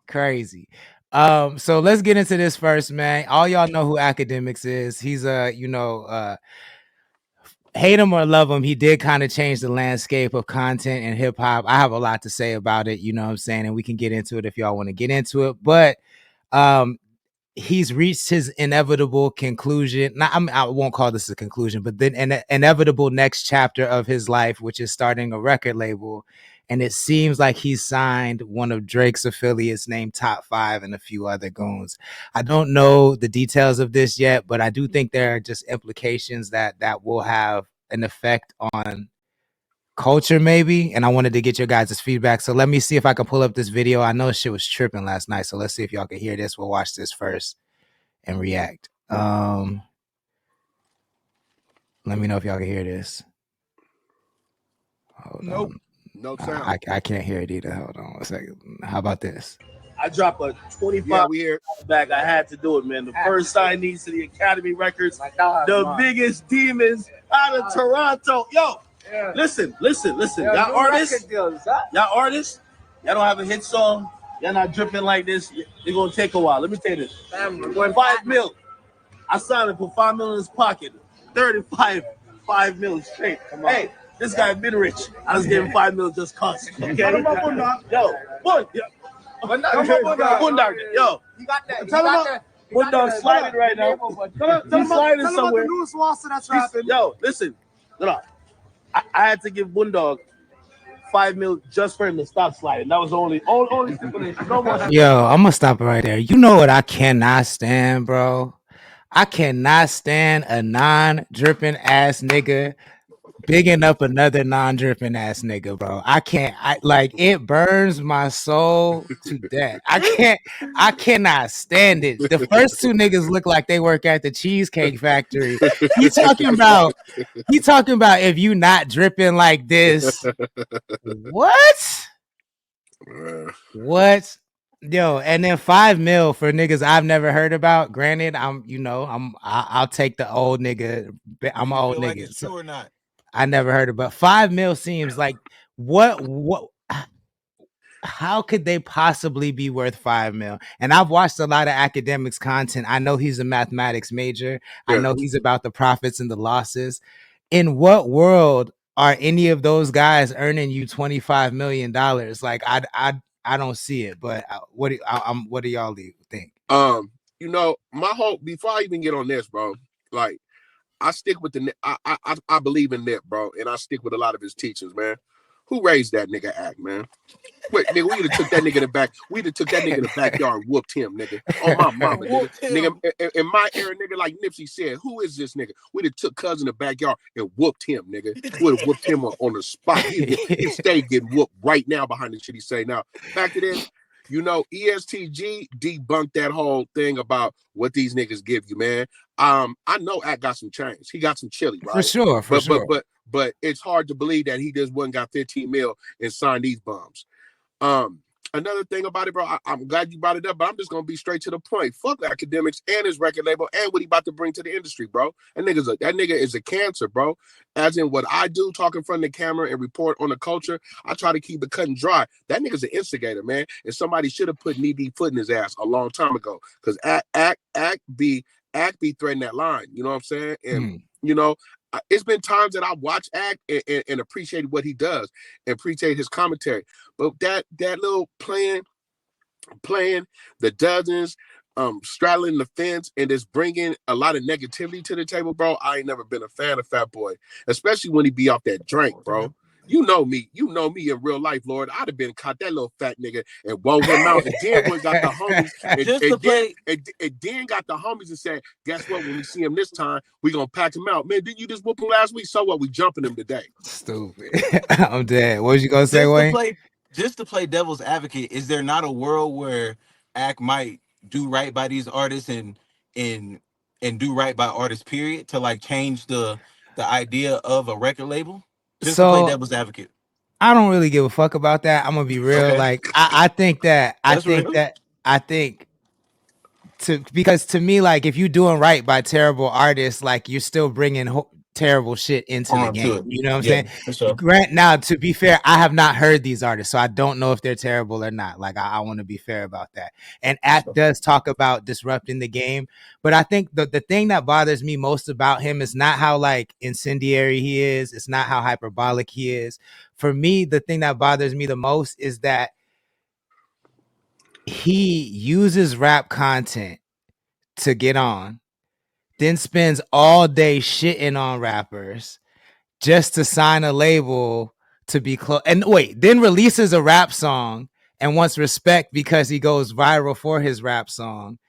Crazy. So let's get into this first, man. All y'all know who Akademiks is. He's hate him or love him, he did kind of change the landscape of content and hip hop. I have a lot to say about it, you know what I'm saying? And we can get into it if y'all want to get into it. But he's reached his inevitable conclusion. I won't call this a conclusion, but then an inevitable next chapter of his life, which is starting a record label. And it seems like he's signed one of Drake's affiliates named Top 5 and a few other goons. I don't know the details of this yet, but I do think there are just implications that will have an effect on culture maybe. And I wanted to get your guys' feedback. So let me see if I can pull up this video. I know shit was tripping last night. So let's see if y'all can hear this. We'll watch this first and react. Let me know if y'all can hear this. Hold on. No sound. I can't hear it either. Hold on a second. How about this? I dropped a 25 bag. I had to do it, man. The first signees to the Academy Records, the biggest demons out of Toronto. Yo, listen. Y'all artists, y'all don't have a hit song. Y'all not dripping like this. It's gonna take a while. Let me tell you this. 5 mil. I signed it for 5 mil in his pocket. 5 mil straight. Hey. This guy been rich. I was giving 5 mil just cause. Okay? Yo, what? Bundog. Yo, you got that. Bundog sliding right now. He's sliding somewhere. Yo, listen. I had to give Bundog 5 mil just for him to stop sliding. That was only stipulation. No more. Yo, I'm gonna stop it right there. You know what I cannot stand, bro? I cannot stand a non-dripping ass nigga bigging up another non-dripping ass nigga, bro. It burns my soul to death. I cannot stand it. The first two niggas look like they work at the Cheesecake Factory. He talking about if you not dripping like this. What? Yo, and then 5 mil for niggas I've never heard about. Granted, I'll take the old nigga. I'm an old nigga. Like it's true or not? I never heard of, but 5 mil seems like what? How could they possibly be worth 5 mil? And I've watched a lot of Akademiks content. I know he's a mathematics major. Yeah. I know he's about the profits and the losses. In what world are any of those guys earning you $25 million? Like I don't see it. But what do y'all think? My whole before I even get on this, bro, like. I stick with I believe in Nip, bro, and I stick with a lot of his teachings, man. Who raised that nigga Act, man? Wait, nigga, we would have took that nigga in the back. We'd have took that nigga in the backyard and whooped him, nigga. Oh my mama, nigga. In my era, nigga, like Nipsey said, who is this nigga? We'd have took Cuz in the backyard and whooped him, nigga. Would have whooped him on the spot. He'd stay getting whooped right now behind the shit he say. Now, back to this. ESTG debunked that whole thing about what these niggas give you, man. I know Act got some change. He got some chili, right? For sure. But it's hard to believe that he just wasn't got 15 mil and signed these bums. Another thing about it, bro, I'm glad you brought it up, but I'm just gonna be straight to the point. Fuck Akademiks and his record label and what he about to bring to the industry, bro. That nigga is a cancer, bro. As in what I do, talk in front of the camera and report on the culture, I try to keep it cut and dry. That nigga's an instigator, man. And somebody should have put knee-deep foot in his ass a long time ago. Because Act be threading that line. You know what I'm saying? And it's been times that I watch Act and appreciate what he does and appreciate his commentary. But that little playing the dozens, straddling the fence and just bringing a lot of negativity to the table, bro. I ain't never been a fan of Fat Boy, especially when he be off that drink, bro. You know me in real life, Lord. I'd have been caught that little fat nigga and wove him out. And then when got the homies, and then got the homies and said, guess what? When we see him this time, we gonna pack him out. Man, didn't you just whoop him last week? So what? We jumping him today. Stupid. I'm dead. What was you gonna say, Wayne? Just to play devil's advocate, is there not a world where Act might do right by these artists and do right by artists, period, to like change the idea of a record label? Just to play devil's advocate. I don't really give a fuck about that. I'm gonna be real. Okay. Like because to me, like if you're doing right by terrible artists, like you're still bringing terrible shit into the game. You know what I'm saying? Sure. Grant, now to be fair, I have not heard these artists, so I don't know if they're terrible or not. Like I want to be fair about that. And Act does talk about disrupting the game, but I think the thing that bothers me most about him is not how like incendiary he is. It's not how hyperbolic he is. For me, the thing that bothers me the most is that he uses rap content to get on, then spends all day shitting on rappers just to sign a label to be close. And wait, then releases a rap song and wants respect because he goes viral for his rap song.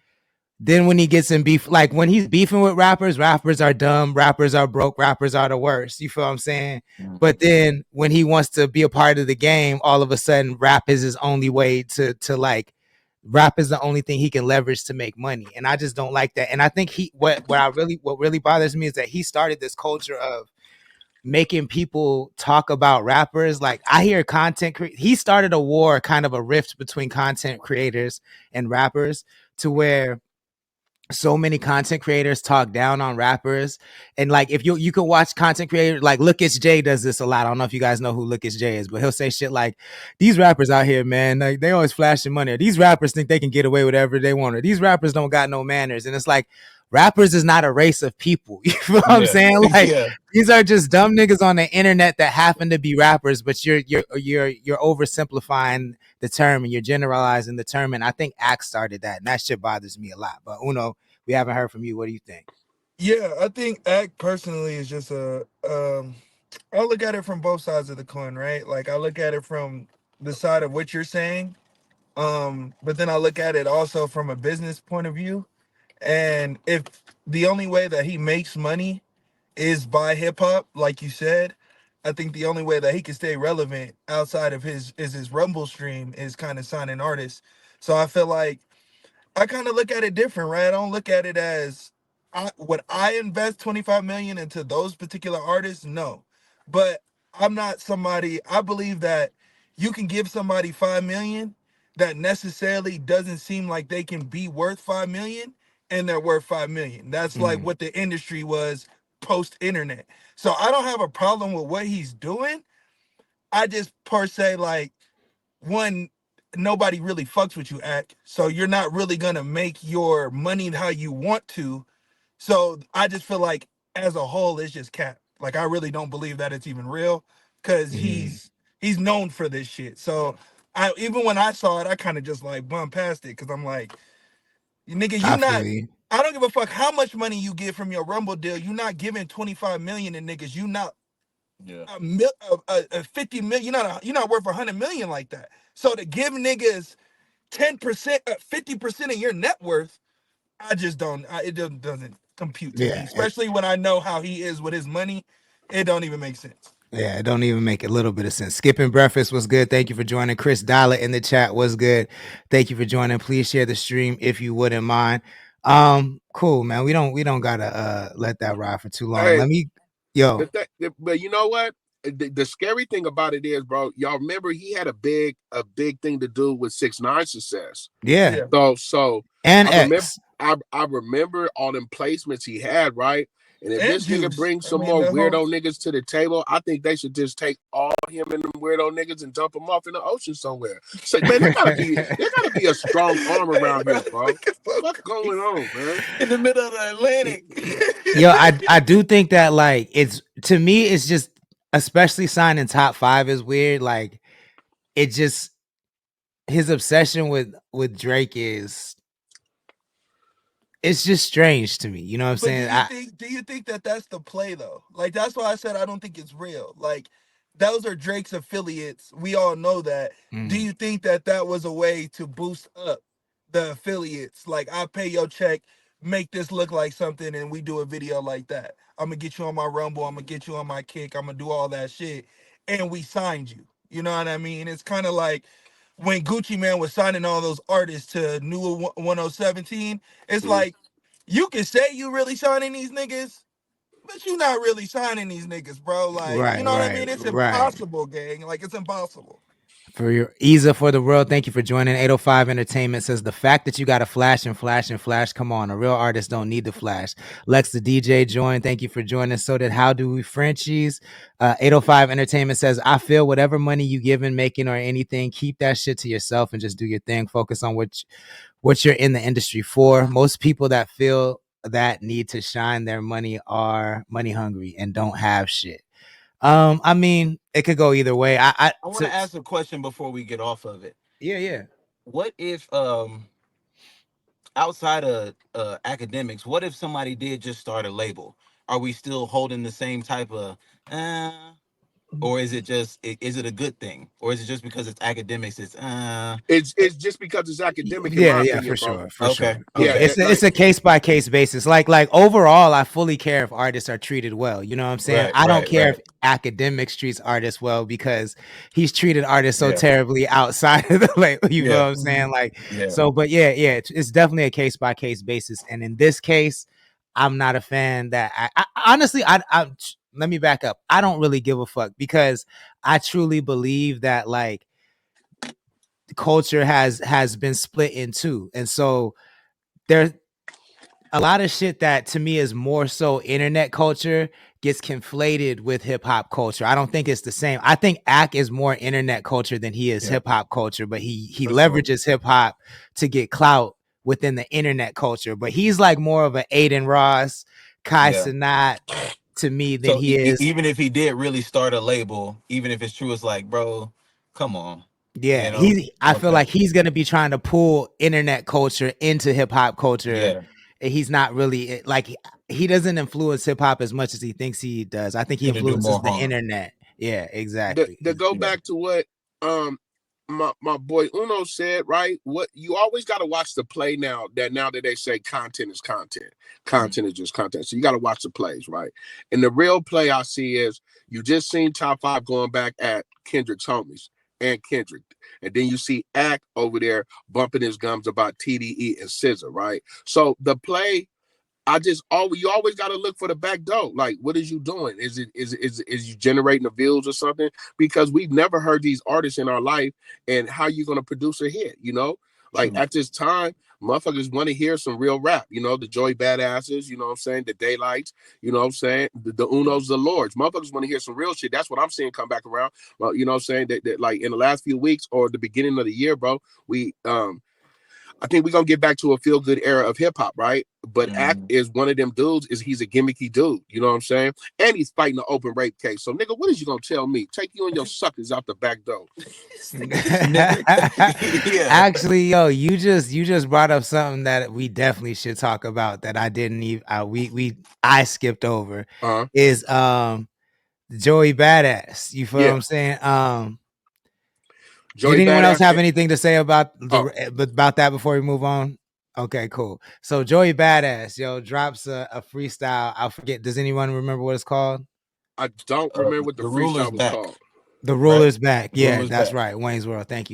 Then when he gets in beef, like when he's beefing with rappers, rappers are dumb, rappers are broke, rappers are the worst. You feel what I'm saying? But then when he wants to be a part of the game, all of a sudden rap is his only way to like rap is the only thing he can leverage to make money. And I just don't like that. And I think what really bothers me is that he started this culture of making people talk about rappers. Like I hear he started a war, kind of a rift between content creators and rappers, to where so many content creators talk down on rappers. And like if you can watch content creators, like Look It's Jay does this a lot. I don't know if you guys know who Look It's Jay is, but he'll say shit like, these rappers out here, man, like they always flashing money. These rappers think they can get away with whatever they want. Or these rappers don't got no manners. And it's like, rappers is not a race of people. You know what I'm saying? Like these are just dumb niggas on the internet that happen to be rappers, but you're oversimplifying the term and you're generalizing the term. And I think Axe started that, and that shit bothers me a lot. But Uno, we haven't heard from you. What do you think? Yeah, I think Act personally is just I look at it from both sides of the coin, right? Like I look at it from the side of what you're saying, but then I look at it also from a business point of view. And if the only way that he makes money is by hip hop, like you said, I think the only way that he can stay relevant outside of his Rumble stream is kind of signing artists. So I feel like I kind of look at it different, right? I don't look at it as would I invest 25 million into those particular artists? No. But I'm not somebody, I believe that you can give somebody 5 million that necessarily doesn't seem like they can be worth 5 million, and they're worth 5 million. That's like what the industry was post internet. So I don't have a problem with what he's doing. I just per se like, one, nobody really fucks with you, Act. So you're not really gonna make your money how you want to. So I just feel like as a whole, it's just cap. Like I really don't believe that it's even real, because he's known for this shit. So I, even when I saw it, I kind of just like bumped past it, because I'm like, nigga, you I not. feel you. I don't give a fuck how much money you get from your Rumble deal. You not giving 25 million to niggas. You not a 50 million. You're not worth 100 million like that. So to give niggas 10%, 50% of your net worth, I just don't. It doesn't compute to me, especially when I know how he is with his money. It don't even make sense. Yeah, it don't even make a little bit of sense. Skipping breakfast was good. Thank you for joining. Chris Dollar in the chat was good. Thank you for joining. Please share the stream if you wouldn't mind. Cool, man. We don't gotta let that ride for too long. Hey, Let me, yo. But you know what? The scary thing about it is, bro. Y'all remember he had a big thing to do with 6ix9ine success. Yeah. So and I remember all them placements he had, right? And if this Juice. nigga brings some more weirdo niggas to the table, I think they should just take all him and them weirdo niggas and dump them off in the ocean somewhere. So, man, there gotta be a strong arm around here, bro. What's going on, man? In the middle of the Atlantic. Yo, I do think that like it's, to me, it's just, especially signing top 5 is weird. Like it just, his obsession with Drake is, it's just strange to me. You know what I'm saying? Do you think that that's the play though? Like that's why I said I don't think it's real. Like those are Drake's affiliates. We all know that. Do you think that that was a way to boost up the affiliates? Like I pay your check, make this look like something, and we do a video like that. I'm gonna get you on my Rumble. I'm gonna get you on my Kick. I'm gonna do all that shit, and we signed you. You know what I mean? It's kind of like when Gucci Man was signing all those artists to New 1017. It's like, you can say you really signing these niggas, but you not really signing these niggas, bro. Like, you know what I mean? It's impossible, gang. Like, it's impossible. For your Isa for the world, thank you for joining. 805 Entertainment says the fact that you got to flash and flash and flash. Come on, a real artist don't need to flash. Lex the DJ joined. Thank you for joining. So did How Do We Frenchies. 805 Entertainment says I feel whatever money you giving, making, or anything, keep that shit to yourself and just do your thing. Focus on what you're in the industry for. Most people that feel that need to shine their money are money hungry and don't have shit. I mean, it could go either way. I want to ask a question before we get off of it. Yeah. What if outside of academics, what if somebody did just start a label? Are we still holding the same type of or is it just is it a good thing? Or is it just because it's academics, It's just because it's academic, in Yeah, my yeah, opinion, for bro. sure, for Okay. sure. Yeah, Yeah, it's a case by case basis. Like overall, I fully care if artists are treated well. You know what I'm saying? Right, I don't right, care right. if academics treats artists well because he's treated artists so Yeah. terribly outside of the label. You know Yeah. what I'm saying? Like, Yeah. so, but yeah, it's definitely a case by case basis. And in this case, I'm not a fan that I honestly, I let me back up. I don't really give a fuck because I truly believe that like culture has been split in two, and so there's a lot of shit that to me is more so internet culture gets conflated with hip hop culture. I don't think it's the same. I think Ak is more internet culture than he is hip hop culture, but he leverages hip hop to get clout within the internet culture. But he's like more of an Aiden Ross, Kai Cenat to me than So he is. even if he did really start a label, even if it's true, it's like, bro, come on. Yeah, You know? I feel like he's gonna be trying to pull internet culture into hip hop culture. Yeah. And he's not really like he doesn't influence hip hop as much as he thinks he does. I think he It'll do influences more the harm. internet. Yeah, exactly. To go back to what my boy Uno said, right? What you always got to watch the play now that they say content is content. Content is just content. So you got to watch the plays, right? And the real play I see is you just seen Top 5 going back at Kendrick's homies and Kendrick. And then you see Ak over there bumping his gums about TDE and SZA, right? So the play, you always got to look for the back door. Like, what is you doing? Is you generating the views or something? Because we've never heard these artists in our life, and how you going to produce a hit? You know, like at this time, motherfuckers want to hear some real rap. You know, the Joey Badasses. You know what I'm saying? The Daylights. You know what I'm saying? The Unos, the Lords. Motherfuckers want to hear some real shit. That's what I'm seeing come back around. Well, you know what I'm saying? That like in the last few weeks or the beginning of the year, bro, I think we're gonna get back to a feel good era of hip hop, right? But Ak is one of them dudes, he's a gimmicky dude, you know what I'm saying? And he's fighting an open rape case. So nigga, what is you gonna tell me? Take you and your suckers out the back door. Actually, yo, you just brought up something that we definitely should talk about that I didn't even I skipped over. Is Joey Badass. You feel what I'm saying? Did anyone else have anything to say about about that before we move on? Okay, cool. So Joey Badass, yo, drops a freestyle. I forget. Does anyone remember what it's called? I don't remember what the freestyle was called. The Ruler's Back. Yeah, that's right. Wayne's World. Thank you.